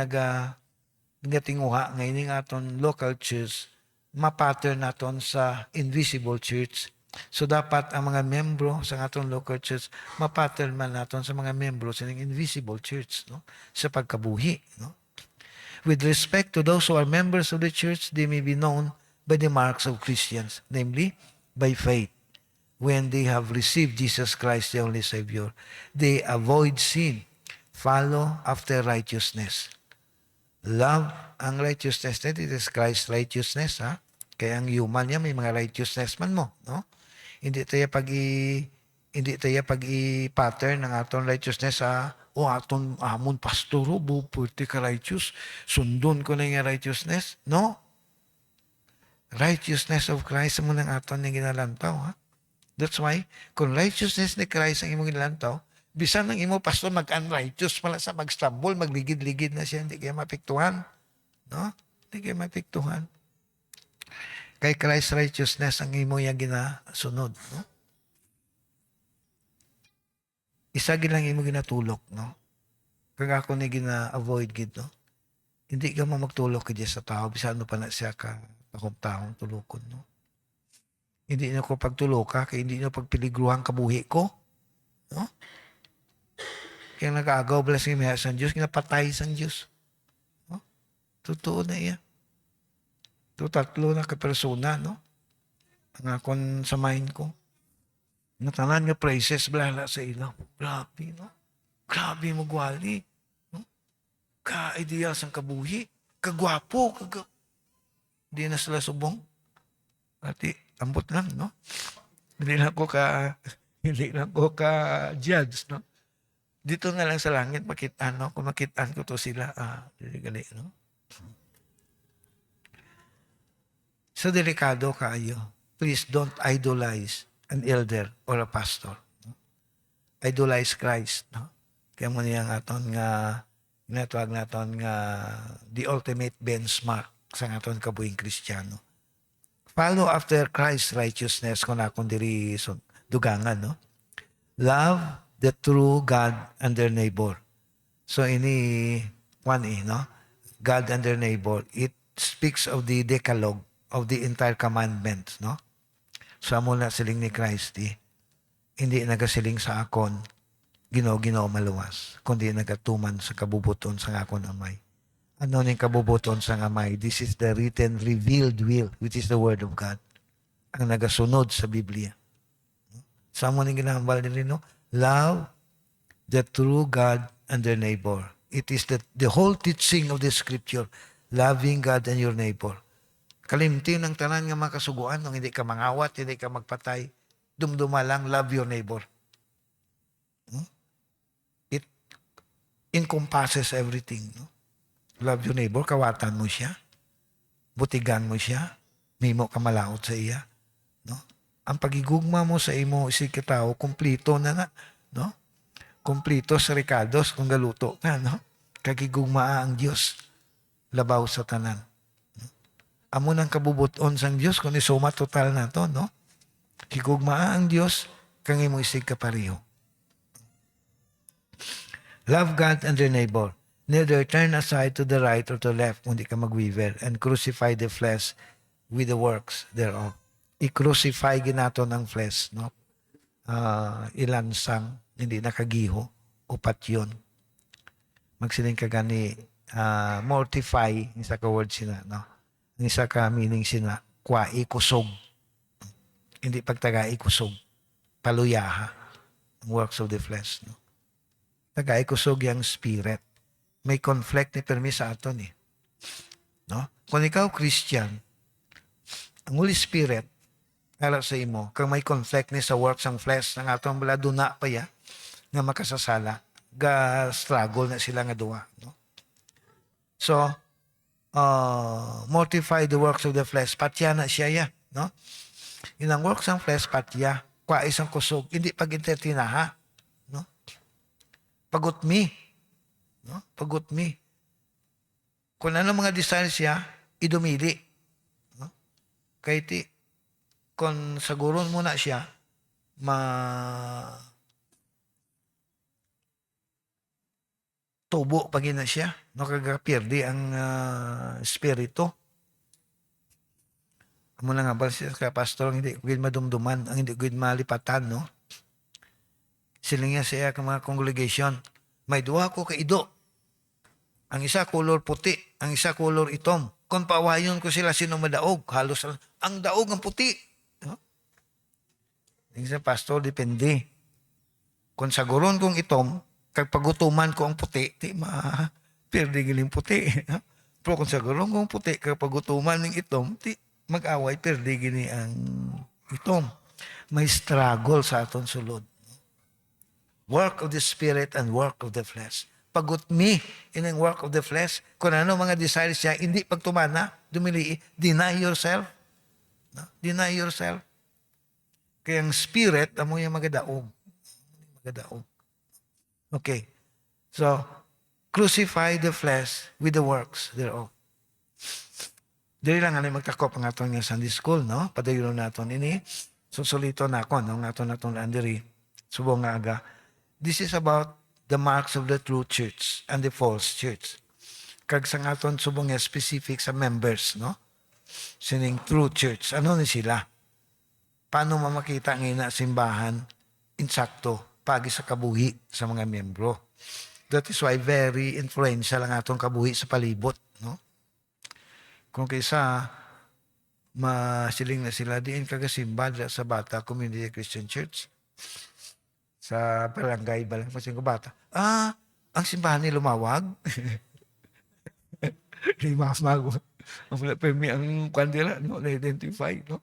tinguha ngayon aton local church, ma-pattern naton sa invisible church. So dapat ang mga membro sa aton local church ma-pattern man naton sa mga membro sa invisible church, no? Sa pagkabuhi, no? With respect to those who are members of the church, they may be known by the marks of Christians, namely by faith. When they have received Jesus Christ, the only Savior, they avoid sin, follow after righteousness. Love ang righteousness na, it is Christ's righteousness, ha? Kaya ang human niya, may mga righteousness man mo, no? Hindi tayo pag-i-pattern ng aton righteousness sa aton amon pastoro, pwede ka righteous, sundon ko na yung righteousness. No? Righteousness of Christ mo ng aton yung ginalantaw, ha? That's why, kung righteousness ni Christ ang imong ginalantaw, bisan ng imo pastor mag-unrighteous pala sa mag-stumble, magligid-ligid na siya, hindi kayo mapiktuhan. No? Hindi kayo mapiktuhan. Kay Christ righteousness ang imo yung ginasunod. No? Isa gilang imo ginatulok. No? Kag ako ni gina-avoid gid, no? Hindi ka magtulok kay sa tao, bisan ano pa na siya ka akong taong tulokon. No? Hindi na ko pagtuloka, kaya hindi na pagpiligruhan kabuhi ko. No? Kaya nag-aagaw bala sa imiha sa Diyos, kinapatay sa Diyos. No? Totoo na iya. Tatlo na ka-persona, no? Ang akong sa mind ko. Natanan nga praises, blala sa ilaw. Grabe, no? Grabe magwali. No? Ka-ideal sang kabuhi. Kagwapo. Hindi na sila subong. Pati, ambot lang, no? Hindi lang ko ka-judge, no? Dito na lang sa langit, makitaan, no? Kung makitaan ko to sila, gali, no? So, delikado kayo. Please don't idolize an elder or a pastor. No? Idolize Christ. No? Kaya mo niyang aton nga, natawag naton nga the ultimate benchmark sa aton kabuhing Kristiyano. Follow after Christ's righteousness kung akong diri dugangan. No? Love the true God and their neighbor. So, ini, no? God and their neighbor. It speaks of the Decalogue, of the entire commandments, no? So, amo na siling ni Christ, hindi nagasiling sa akon, Ginoo maluwas, kundi nagatuman sa kabubuton sa akon amay. Ano ning kabubuton sa amay? This is the written, revealed will, which is the Word of God. Ang nagasunod sa Biblia. Sa amo ning ginahambal nila, no? Love the true God and their neighbor. It is the whole teaching of the Scripture, loving God and your neighbor. Kalimti ng tanan nga makasuguan, nung hindi ka mangawat, hindi ka magpatay, dumduma lang, love your neighbor. It encompasses everything. No? Love your neighbor, kawatan mo siya, butigan mo siya, mimo ka malaot sa iya. No? Ang pagigugma mo sa imo isikitao, kumplito na. No? Kumplito sa Ricardos kung galuto ka. No? Kagigugma ang Diyos, labaw sa tanan. Amo ng kabubuton sang Diyos kung isuma total na to, no? Higugmaa ang Diyos, kang imo isig kapariho. Love God and your neighbor. Neither turn aside to the right or to the left, kundi ka magwiver, and crucify the flesh with the works thereof. I-crucify ginato ng flesh, no? Ilansang, hindi nakagiho, upat yun. Magsiling ka gani, mortify, isa ka word sila, no? Isa ka meaning sina, kwa ikusog. Hindi pagtaga ikusog. paluyaha ang works of the flesh. No? Tagay kusog yung spirit. May conflict ni permi sa aton eh. No? Kung ikaw Christian, ang Holy Spirit, alam sa imo, kung may conflict ni sa works ng flesh, ng atong bala duna pa ya, nga makasasala, ga struggle na sila nga duwa. No? So, mortify the works of the flesh. Patya na siya ya. No? Inang works ng flesh, patya. Kwa isang kusog. Hindi pag-entertinaha. No? Pagutmi. No? Pagutmi. Kung ano mga desires siya, idumili. No? Kaya ti, kung saguron mo na siya, tubo pag na siya. No, kagapirdi ang espiritu. Amo na nga ba siya ka pastor, hindi ko madumduman, ang hindi ko malipatan, no? Sila nga siya ka mga congregation. May duha ko ka ido. Ang isa kulor puti, ang isa kulor itom. Kung pawayon ko sila sino madaog, halos ang daog ang puti. No? Yung sa pastor, depende. Kung saguron kong itom, kag pagutuman ko ang puti, di perde giling puti. Pero kung saguron kong puti, kag pagutuman ng itom, di mag-away, perde gini ang itom. May struggle sa aton sulod. Work of the Spirit and work of the flesh. Pagutmi in ang work of the flesh, kung ano mga desires siya, hindi pagtumana, dumili, deny yourself. No? Deny yourself. Kaya ang spirit, amo yung magadaog. Magadaog. Okay. So, crucify the flesh with the works thereof. Dili lang ano magtakop ang aton nga Sunday school, no? Padayon naton ini. Susulito na ako, no? Nga aton andiri. Subong nga aga. This is about the marks of the true church and the false church. Kag sa aton subong nga specific sa members, no? Sining true church. Ano ni sila? Paano mamakita ngayon na simbahan insakto pagi sa kabuhi sa mga membro? That is why very influential ang atong kabuhi sa palibot, no? Kung kaysa masiling na sila diin kagasimba sa Bata Community Christian Church sa barangay balang pasing ko bata. Ang simbahan ni lumawag. Di mago. Ang permi ang kandila no na-identify no.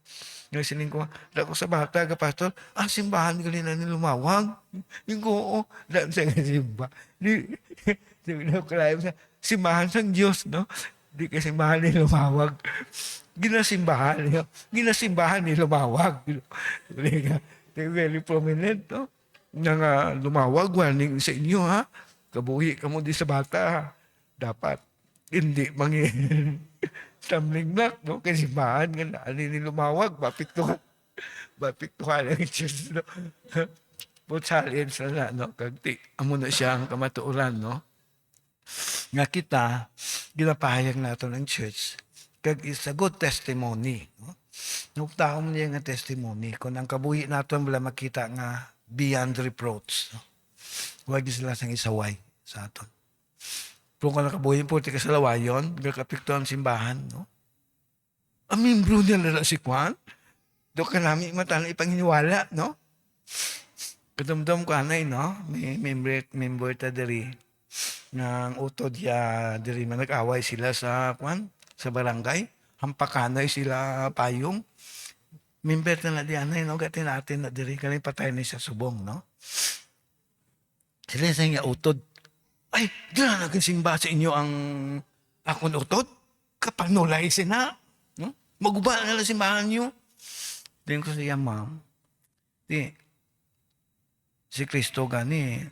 Nga siling ko, dako sa bata ka pastor, simbahan gali na ni lumawag. Yung ko, daan sa simba. Di na kalayo sa simbahan ng Diyos, no? Di ka simbahan ni lumawag. Ginasimbahan ni lumawag. Very prominent, no? Nga lumawag, warning sa inyo, ha? Kabuhi ka mo di sa bata, ha? Dapat, hindi mangin tamling nak, no? Kasi simbahan nga na, ni lumawag, bapiktuhan ang Diyos, no? But challenge na, no? Kagti, amo na siya ang kamatuuran, no? Nga kita, ginapahayag natin ng church, kag is a good testimony, no? Nung tao mo niya nga testimony, kung ang kabuhi natin wala makita nga beyond reproach, no? Huwag sila sang isaway sa aton. Pero kung nakabuhin po, tika sa lawayon, kakapikto ang simbahan, no? Ang membro niya na si Juan, doon ka namin matang ipanginiwala, no? Kadamdam ko anay, no? May member ta diri ng utod ya diri man nag-away sila sa Juan, sa barangay. Hampakanay sila payong. Member na di anay, no? Gati natin na diri kani patay na sa subong, no? Sila sa nga utod. Ay, di na nagsimba sa inyo ang akong utod? Kapanulay sina. No? Maguba na lang simbahan nyo. Tingin ko siya, ma'am. Si Kristo gani,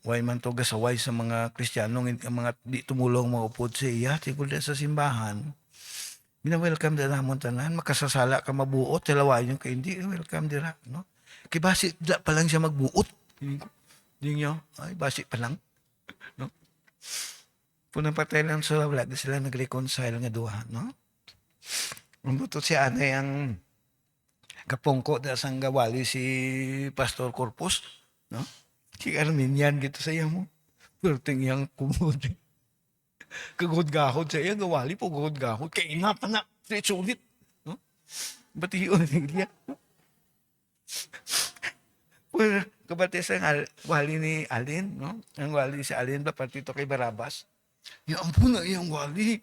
way man to gasaway sa mga Kristiyanong, mga di tumulong maupod sa iya, tingkol sa simbahan. Welcome na namon tanan, makasasala ka mabuot, talawayan yung kayo, hindi, welcome dira, no? Kaya basi, da pa lang siya magbuot. Hindi nyo, ay, basi pa lang. No? Punang patay lang sa wala na sila nag-reconcile nga duha, no? Umuto si anay ang kapungko na sang gawali si Pastor Corpus, no? Si Arminian gito sa iya mo. Perting yang kumod. Kagod-gahod sa iya, gawali po gagod-gahod. Kaya nga pa na, sulit, no? Ba't yun? Well, kabatis ang wali ni Alin, no? Ang wali si Alin ba partito kay Barabas? Ya ampun na iyang wali.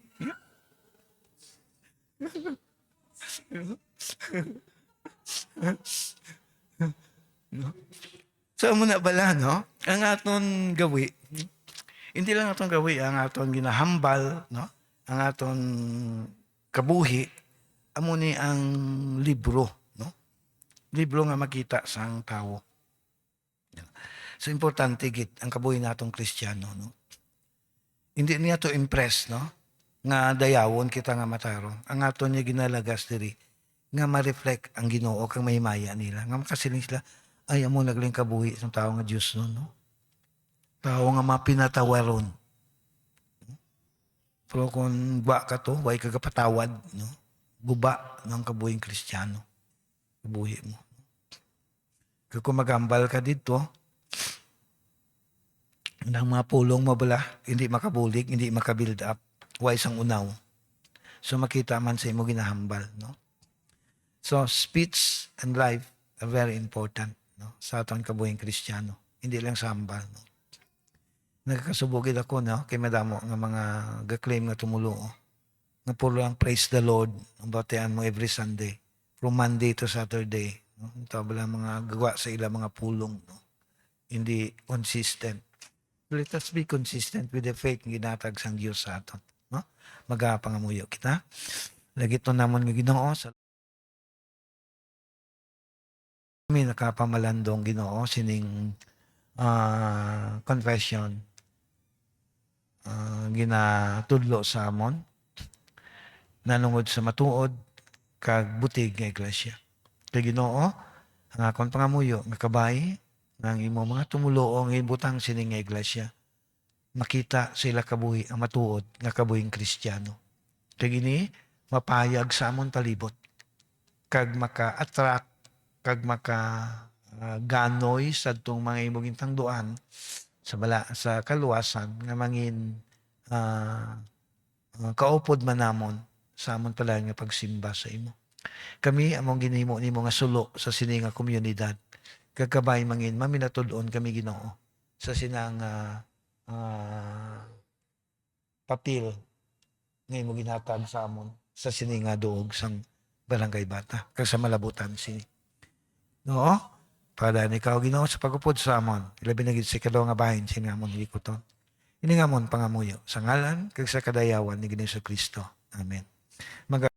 So amo na bala, no? Ang aton gawi, hindi lang aton gawi, ang aton ginahambal, no? Ang aton kabuhi, amo ni ang libro, no? Libro nga makita sa ang tao. So importante git ang kabuhi natong Kristiyano, no? Hindi niya to impress, no? Nga dayawon kita nga matarong. Ang aton niya ginalagas diri nga ma-reflect ang Ginoo kang mahimaya nila. Nga makasiling sila, ay amo nagling kabuhi sa tao nga Dios no, no? Tao nga mapinatawaron. Pero kung wa ka to, way kagapatawad, no? Guba ng kabuhing Kristiyano. Kabuhi mo. Kung magambal ka dito, ng mga pulong mabala, hindi makabulig, hindi makabuild up, way isang unaw. So makita man sa imo ginahambal, no? So speech and life are very important, no? Sa atong kabuhing Kristiyano. Hindi lang sa hambal, no? Nagkasubugid ako, no? Kay madamo nga mga ga-claim nga tumulo, nga puro lang praise the Lord ang batian mo every Sunday from Monday to Saturday, no? Ito bala mga gawa sa ila mga pulong, no? Hindi consistent. Let us be consistent with the faith nga ginatag sang Dios sa aton, no? Magapangamuyo kita. Lagi to namon nga Ginoo sa kami nakapamalandong Ginoo sining confession ginatudlo sa amon nanungod sa matuod kag butig nga iglesia. Kay Ginoo ang akong pangamuyo nga kabay ng imo mga tumuluo nga ibutang sining nga iglesia makita sila kabuhi ang matuod nga kabuhing Kristiyano. Kay gini mapayag sa amon palibot kag maka-attract kag ganoy sa itong mga imong tangduan sa kaluwasan nga mangin kaupod man namon sa amon pala nga pagsimba sa imo. Kami among ginhimo nimo nga sulo sa sini nga komunidad. Kagkabay mangin maminatud-on kami Ginoo sa sinang papel nga imo ginhatag sa amon sa sini nga duog sang Barangay Bata kag sa malabutan sini. No? Para ni ikaw Ginoo sa pagupod sa amon. Ilabi na gid sa kadto nga bahin sini amon likoton. Ini nga amon pangamuyo sa ngalan kag sa kadayawan ni Ginoong Kristo. Amen.